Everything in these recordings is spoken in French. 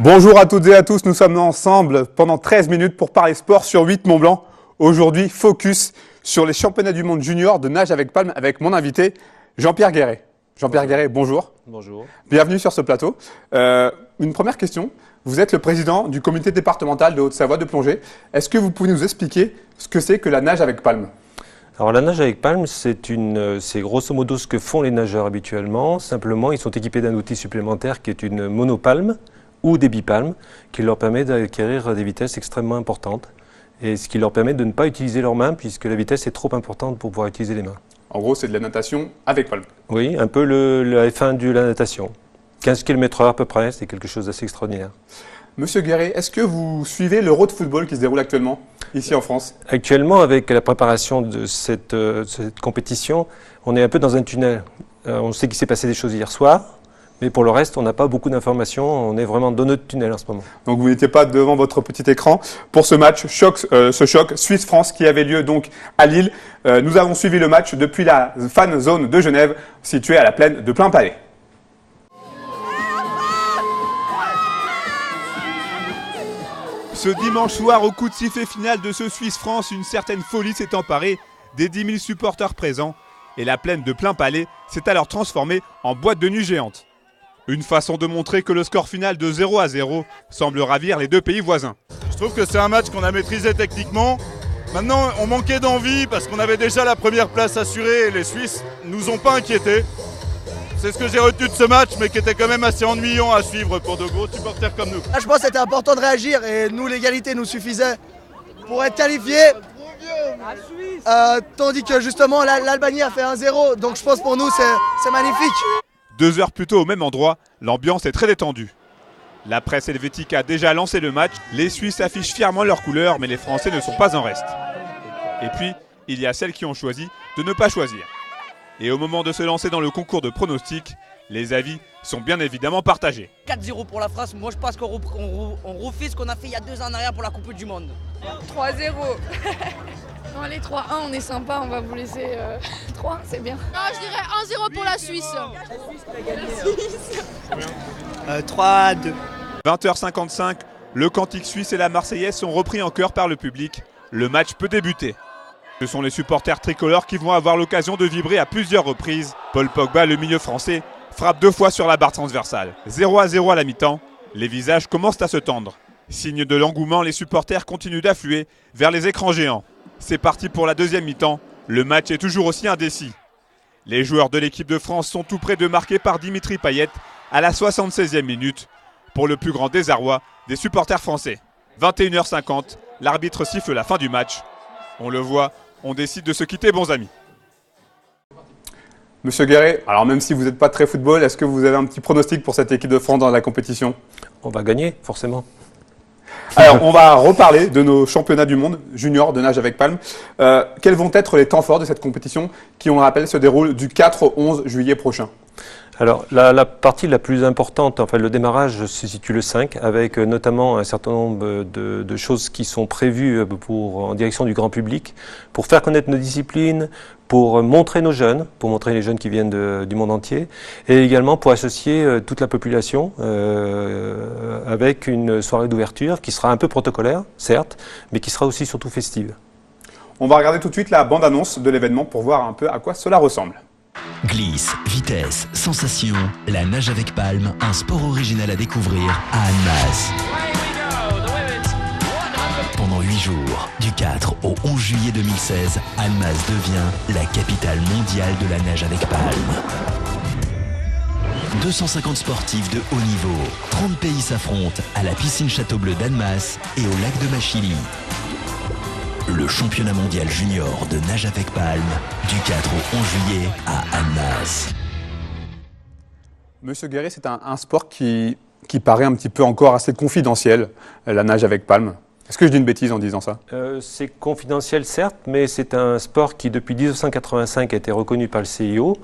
Bonjour à toutes et à tous, nous sommes ensemble pendant 13 minutes pour parler sport sur 8 Mont-Blanc. Aujourd'hui, focus sur les championnats du monde junior de nage avec palme avec mon invité Jean-Pierre Guéret. Jean-Pierre Guéret, bonjour. Bonjour. Bienvenue sur ce plateau. Une première question, vous êtes le président du comité départemental de Haute-Savoie de plongée. Est-ce que vous pouvez nous expliquer ce que c'est que la nage avec palme ? Alors la nage avec palme, c'est grosso modo ce que font les nageurs habituellement. Simplement, ils sont équipés d'un outil supplémentaire qui est une monopalme ou des bipalmes, qui leur permet d'acquérir des vitesses extrêmement importantes. Et ce qui leur permet de ne pas utiliser leurs mains, puisque la vitesse est trop importante pour pouvoir utiliser les mains. En gros, c'est de la natation avec palme. Oui, un peu le F1 de la natation. 15 km/h à peu près, c'est quelque chose d'assez extraordinaire. Monsieur Guéret, est-ce que vous suivez l'Euro de football qui se déroule actuellement ici en France ? Actuellement, avec la préparation de cette compétition, on est un peu dans un tunnel. On sait qu'il s'est passé des choses hier soir, mais pour le reste, on n'a pas beaucoup d'informations. On est vraiment dans notre tunnel en ce moment. Donc vous n'étiez pas devant votre petit écran pour ce match, ce choc Suisse-France qui avait lieu donc à Lille. Nous avons suivi le match depuis la fan zone de Genève, située à la plaine de Plainpalais. Ce dimanche soir, au coup de sifflet final de ce Suisse-France, une certaine folie s'est emparée des 10 000 supporters présents et la plaine de Plainpalais s'est alors transformée en boîte de nuit géante. Une façon de montrer que le score final de 0-0 semble ravir les deux pays voisins. Je trouve que c'est un match qu'on a maîtrisé techniquement. Maintenant, on manquait d'envie parce qu'on avait déjà la première place assurée et les Suisses nous ont pas inquiétés. C'est ce que j'ai retenu de ce match, mais qui était quand même assez ennuyant à suivre pour de gros supporters comme nous. Je pense que c'était important de réagir et nous, l'égalité nous suffisait pour être qualifiés. Tandis que justement, l'Albanie a fait 1-0, donc je pense pour nous, c'est magnifique. 2 heures plus tôt au même endroit, l'ambiance est très détendue. La presse helvétique a déjà lancé le match, les Suisses affichent fièrement leurs couleurs, mais les Français ne sont pas en reste. Et puis, il y a celles qui ont choisi de ne pas choisir. Et au moment de se lancer dans le concours de pronostics, les avis sont bien évidemment partagés. 4-0 pour la France, moi je pense qu'on refait ce qu'on a fait il y a 2 ans en arrière pour la Coupe du Monde. 3-0. Non, allez, 3-1, on est sympa, on va vous laisser 3, c'est bien. Non, je dirais 1-0 pour la Suisse. 3-2. 20h55, le cantique suisse et la Marseillaise sont repris en chœur par le public. Le match peut débuter. Ce sont les supporters tricolores qui vont avoir l'occasion de vibrer à plusieurs reprises. Paul Pogba, le milieu français, frappe 2 fois sur la barre transversale. 0-0 à la mi-temps, les visages commencent à se tendre. Signe de l'engouement, les supporters continuent d'affluer vers les écrans géants. C'est parti pour la deuxième mi-temps, le match est toujours aussi indécis. Les joueurs de l'équipe de France sont tout près de marquer par Dimitri Payet à la 76e minute, pour le plus grand désarroi des supporters français. 21h50, l'arbitre siffle la fin du match. On le voit, on décide de se quitter, bons amis. Monsieur Guéret, alors même si vous n'êtes pas très football, est-ce que vous avez un petit pronostic pour cette équipe de France dans la compétition ? On va gagner, forcément. Alors, on va reparler de nos championnats du monde junior de nage avec palme. Quels vont être les temps forts de cette compétition qui, on le rappelle, se déroule du 4 au 11 juillet prochain ? Alors, la partie la plus importante, enfin le démarrage se situe le 5, avec notamment un certain nombre de choses qui sont prévues en direction du grand public, pour faire connaître nos disciplines, pour montrer nos jeunes, pour montrer les jeunes qui viennent du monde entier, et également pour associer toute la population avec une soirée d'ouverture qui sera un peu protocolaire, certes, mais qui sera aussi surtout festive. On va regarder tout de suite la bande-annonce de l'événement pour voir un peu à quoi cela ressemble. Glisse, vitesse, sensation, la nage avec palme, un sport original à découvrir à Annemasse. Pendant 8 jours, du 4 au 11 juillet 2016, Annemasse devient la capitale mondiale de la nage avec palme. 250 sportifs de haut niveau, 30 pays s'affrontent à la piscine Château-Bleu d'Annemasse et au lac de Machilly. Le championnat mondial junior de nage avec palme, du 4 au 11 juillet à Annemasse. Monsieur Guéret, c'est un sport qui paraît un petit peu encore assez confidentiel, la nage avec palme. Est-ce que je dis une bêtise en disant ça ? C'est confidentiel certes, mais c'est un sport qui depuis 1985 a été reconnu par le CIO.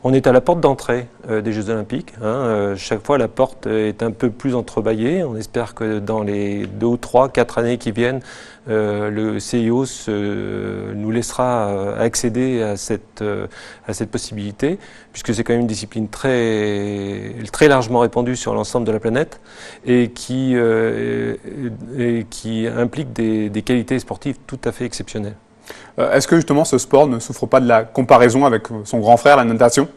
On est à la porte d'entrée des Jeux Olympiques. Chaque fois, la porte est un peu plus entrebâillée. On espère que dans les 2 ou 3, 4 années qui viennent, le CIO nous laissera accéder à cette possibilité, puisque c'est quand même une discipline très largement répandue sur l'ensemble de la planète et qui implique des qualités sportives tout à fait exceptionnelles. Est-ce que justement ce sport ne souffre pas de la comparaison avec son grand frère, la natation?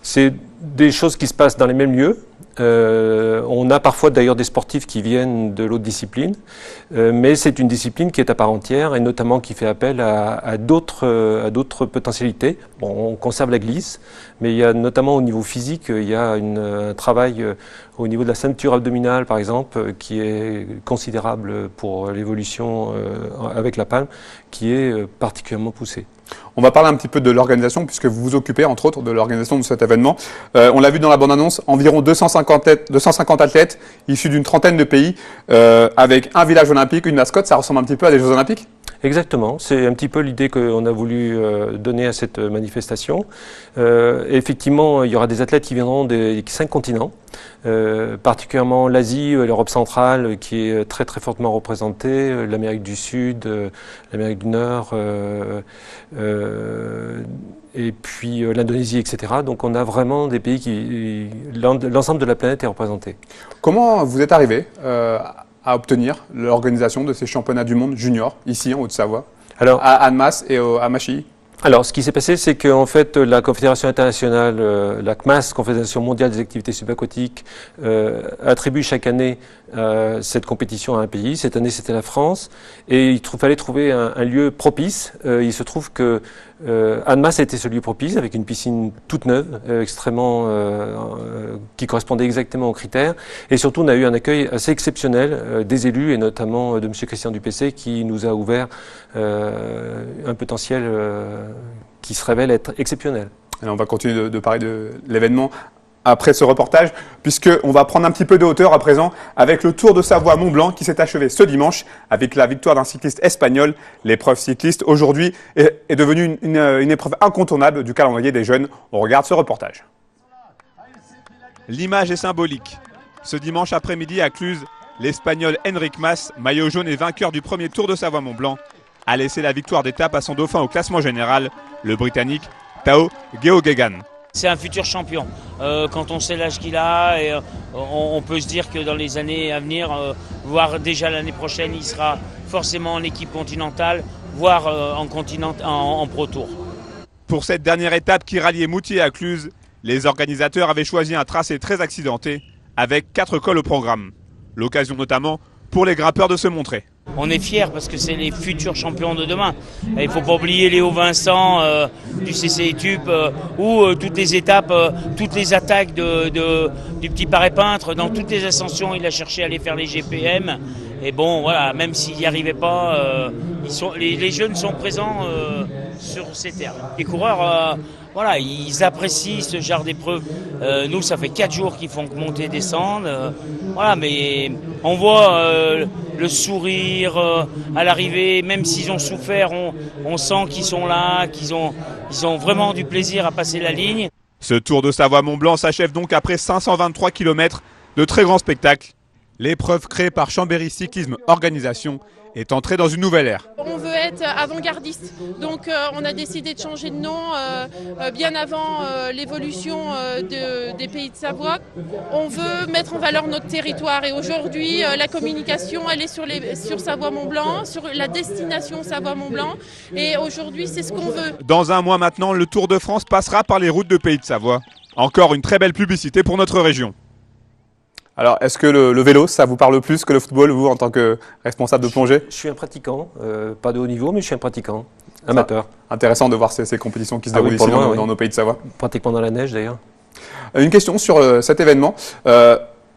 C'est des choses qui se passent dans les mêmes lieux. On a parfois d'ailleurs des sportifs qui viennent de l'autre discipline, mais c'est une discipline qui est à part entière et notamment qui fait appel à d'autres potentialités. Bon, on conserve la glisse, mais il y a notamment au niveau physique, il y a un travail au niveau de la ceinture abdominale par exemple, qui est considérable pour l'évolution avec la palme, qui est particulièrement poussée. On va parler un petit peu de l'organisation, puisque vous vous occupez, entre autres, de l'organisation de cet événement. On l'a vu dans la bande-annonce, environ 250 athlètes issus d'une trentaine de pays, avec un village olympique, une mascotte. Ça ressemble un petit peu à des Jeux Olympiques? Exactement, c'est un petit peu l'idée qu'on a voulu donner à cette manifestation. Effectivement, il y aura des athlètes qui viendront des 5 continents, particulièrement l'Asie, l'Europe centrale qui est très très fortement représentée, l'Amérique du Sud, l'Amérique du Nord, et puis l'Indonésie, etc. Donc on a vraiment des pays l'ensemble de la planète est représenté. Comment vous êtes arrivé à obtenir l'organisation de ces championnats du monde junior, ici en Haute-Savoie, à Annemasse et à Maschili? Alors, ce qui s'est passé, c'est qu'en fait, la Confédération internationale, la CMAS, Confédération mondiale des activités subaquatiques, attribue chaque année cette compétition à un pays. Cette année, c'était la France. Et il fallait trouver un lieu propice. Il se trouve que Annemasse était ce lieu propice, avec une piscine toute neuve, qui correspondait exactement aux critères. Et surtout, on a eu un accueil assez exceptionnel des élus, et notamment de M. Christian Dupessé, qui nous a ouvert un potentiel qui se révèle être exceptionnel. Alors on va continuer de parler de l'événement après ce reportage, puisqu'on va prendre un petit peu de hauteur à présent avec le Tour de Savoie Mont-Blanc qui s'est achevé ce dimanche avec la victoire d'un cycliste espagnol. L'épreuve cycliste aujourd'hui est devenue une épreuve incontournable du calendrier des jeunes. On regarde ce reportage. L'image est symbolique. Ce dimanche après-midi à Cluse, l'Espagnol Enric Mas, maillot jaune et vainqueur du premier Tour de Savoie Mont-Blanc, a laissé la victoire d'étape à son dauphin au classement général, le Britannique Tao Geoghegan. C'est un futur champion. Quand on sait l'âge qu'il a, et, on peut se dire que dans les années à venir, voire déjà l'année prochaine, il sera forcément en équipe continentale, voire en Pro Tour. Pour cette dernière étape qui ralliait Moutier à Cluse, les organisateurs avaient choisi un tracé très accidenté, avec 4 cols au programme. L'occasion notamment pour les grimpeurs de se montrer. On est fiers parce que c'est les futurs champions de demain. Il ne faut pas oublier Léo Vincent du CC Tup ou toutes les étapes, toutes les attaques du petit paré-peintre. Dans toutes les ascensions, il a cherché à aller faire les GPM. Et bon, voilà, même s'il n'y arrivait pas, les jeunes sont présents sur ces terres. Les coureurs, voilà, ils apprécient ce genre d'épreuve. Nous, ça fait 4 jours qu'ils font monter et descendre. Voilà, mais on voit le sourire à l'arrivée. Même s'ils ont souffert, on sent qu'ils sont là, qu'ils ont vraiment du plaisir à passer la ligne. Ce Tour de Savoie Mont-Blanc s'achève donc après 523 km de très grands spectacles. L'épreuve créée par Chambéry Cyclisme Organisation est entrée dans une nouvelle ère. On veut être avant-gardiste, donc on a décidé de changer de nom bien avant l'évolution des pays de Savoie. On veut mettre en valeur notre territoire et aujourd'hui la communication elle est sur Savoie-Mont-Blanc, sur la destination Savoie-Mont-Blanc et aujourd'hui c'est ce qu'on veut. Dans un mois maintenant, le Tour de France passera par les routes de Pays de Savoie. Encore une très belle publicité pour notre région. Alors, est-ce que le vélo, ça vous parle plus que le football, vous, en tant que responsable de plongée? Je suis un pratiquant, pas de haut niveau, mais je suis un pratiquant, amateur. Intéressant de voir ces compétitions qui se déroulent ici dans nos pays de Savoie. Pratiquement dans la neige, d'ailleurs. Une question sur cet événement.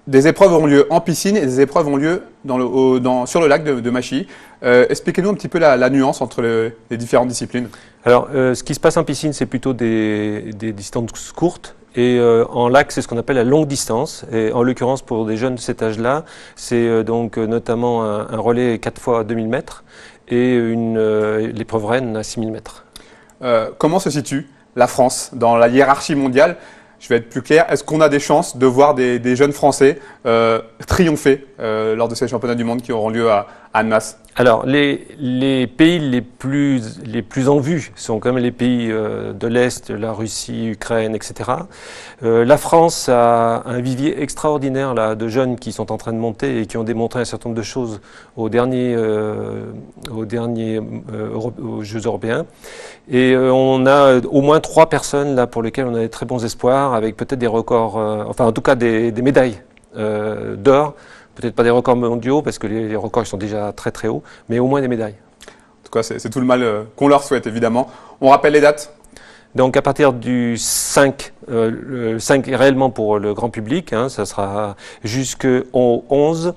Des épreuves ont lieu en piscine et des épreuves ont lieu sur le lac de Maschili. Expliquez-nous un petit peu la nuance entre les différentes disciplines. Alors, ce qui se passe en piscine, c'est plutôt des distances courtes. Et en lac, c'est ce qu'on appelle la longue distance. Et en l'occurrence, pour des jeunes de cet âge-là, c'est donc notamment un relais 4 fois 2000 mètres et l'épreuve reine à 6000 mètres. Comment se situe la France dans la hiérarchie mondiale. Je vais être plus clair. Est-ce qu'on a des chances de voir des jeunes Français triompher lors de ces championnats du monde qui auront lieu à Annemasse? Alors, les pays les plus en vue sont quand même les pays de l'Est, la Russie, Ukraine, etc. La France a un vivier extraordinaire là, de jeunes qui sont en train de monter et qui ont démontré un certain nombre de choses aux Jeux européens. Et on a au moins 3 personnes là pour lesquelles on a des très bons espoirs, avec peut-être des records, enfin en tout cas des médailles d'or. Peut-être pas des records mondiaux, parce que les records ils sont déjà très très hauts, mais au moins des médailles. En tout cas, c'est tout le mal qu'on leur souhaite, évidemment. On rappelle les dates? Donc à partir du 5, le 5 est réellement pour le grand public, hein, ça sera jusqu'au 11,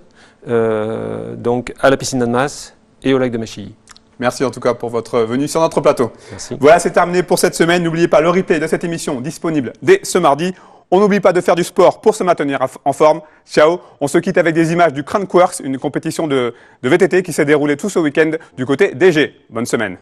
donc à la piscine d'Annemasse et au lac de Machilly. Merci en tout cas pour votre venue sur notre plateau. Merci. Voilà, c'est terminé pour cette semaine. N'oubliez pas le replay de cette émission disponible dès ce mardi. On n'oublie pas de faire du sport pour se maintenir en forme. Ciao. On se quitte avec des images du Crankworx, une compétition de VTT qui s'est déroulée tout ce week-end du côté d'Égée. Bonne semaine.